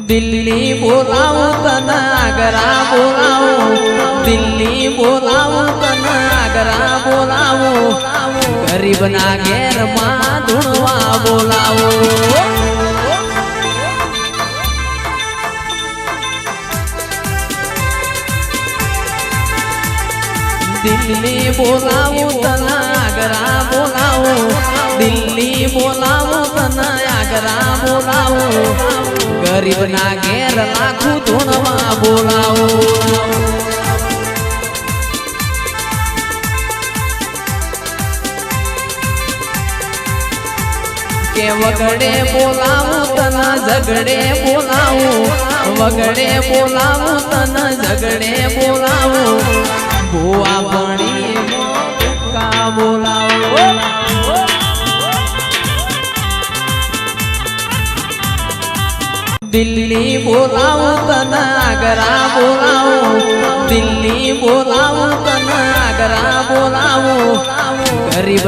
दिल्ली बोलावू तन आगरा बोलावू दिल्ली बोलावू तन आगरा बोलावू गरीब ना घेर मां धुणवा बोलावू दिल्ली बोलावू तन आगरा बोलावू दिल्ली बोलावू तन आगरा बोलावू गरीब ना घेर लाखू धुणवा बोलावू के वगड़े बोलावू तना झगड़े बोलावू वगड़े बोलावू तना झगड़े बोलावू बुआ बणी का बोलावू दिल्ली बोलावू तन आगरा बोलावू दिल्ली बोलावू तन आगरा बोलावू गरीब